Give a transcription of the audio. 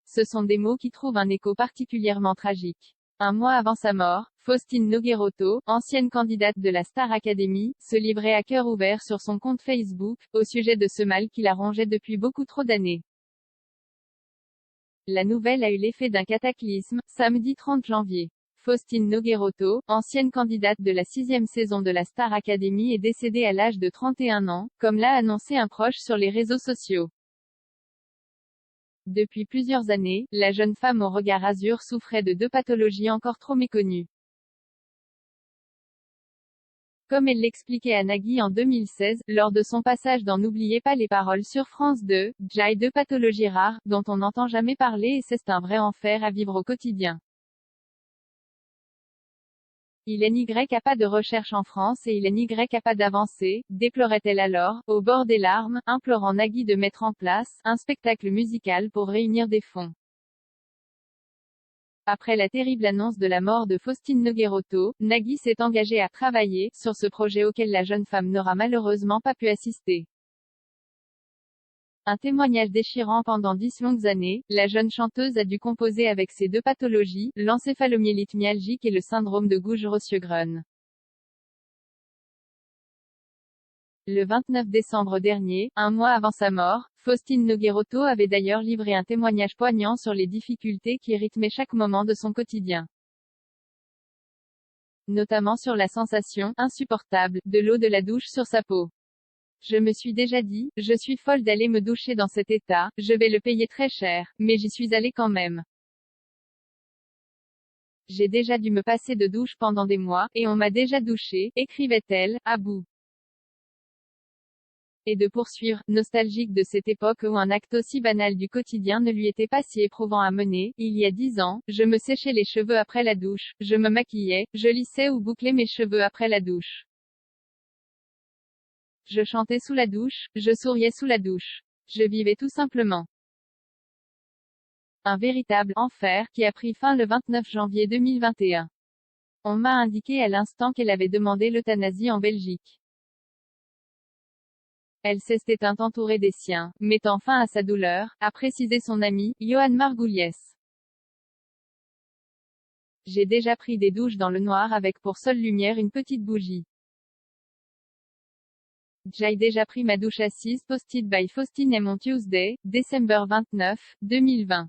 ce sont des mots qui trouvent un écho particulièrement tragique. Un mois avant sa mort, Faustine Nogueirotto, ancienne candidate de la Star Academy, se livrait à cœur ouvert sur son compte Facebook, au sujet de ce mal qui la rongeait depuis beaucoup trop d'années. La nouvelle a eu l'effet d'un cataclysme, samedi 30 janvier. Faustine Nogueirotto, ancienne candidate de la 6e saison de la Star Academy est décédée à l'âge de 31 ans, comme l'a annoncé un proche sur les réseaux sociaux. Depuis plusieurs années, la jeune femme au regard azur souffrait de 2 pathologies encore trop méconnues. Comme elle l'expliquait à Nagui en 2016, lors de son passage dans N'oubliez pas les paroles sur France 2, j'ai 2 pathologies rares, dont on n'entend jamais parler et c'est un vrai enfer à vivre au quotidien. Il n'y a pas de recherche en France et il n'y a pas d'avancée, déplorait-elle alors, au bord des larmes, implorant Nagui de mettre en place un spectacle musical pour réunir des fonds. Après la terrible annonce de la mort de Faustine Nogueirotto, Nagui s'est engagé à travailler sur ce projet auquel la jeune femme n'aura malheureusement pas pu assister. Un témoignage déchirant pendant 10 longues années, la jeune chanteuse a dû composer avec ses 2 pathologies, l'encéphalomyélite myalgique et le syndrome de Gouge-Rosjögren. Le 29 décembre dernier, un mois avant sa mort, Faustine Nogueirotto avait d'ailleurs livré un témoignage poignant sur les difficultés qui rythmaient chaque moment de son quotidien. Notamment sur la sensation, insupportable, de l'eau de la douche sur sa peau. Je me suis déjà dit, je suis folle d'aller me doucher dans cet état, je vais le payer très cher, mais j'y suis allée quand même. J'ai déjà dû me passer de douche pendant des mois, et on m'a déjà douché, écrivait-elle, à bout. Et de poursuivre, nostalgique de cette époque où un acte aussi banal du quotidien ne lui était pas si éprouvant à mener, il y a 10 ans, je me séchais les cheveux après la douche, je me maquillais, je lissais ou bouclais mes cheveux après la douche. Je chantais sous la douche, je souriais sous la douche. Je vivais tout simplement. Un véritable enfer qui a pris fin le 29 janvier 2021. On m'a indiqué à l'instant qu'elle avait demandé l'euthanasie en Belgique. Elle s'est éteinte entourée des siens, mettant fin à sa douleur, a précisé son ami, Johan Margulies. J'ai déjà pris des douches dans le noir avec pour seule lumière une petite bougie. J'ai déjà pris ma douche assise. Posted by Faustine M. on Tuesday, December 29, 2020.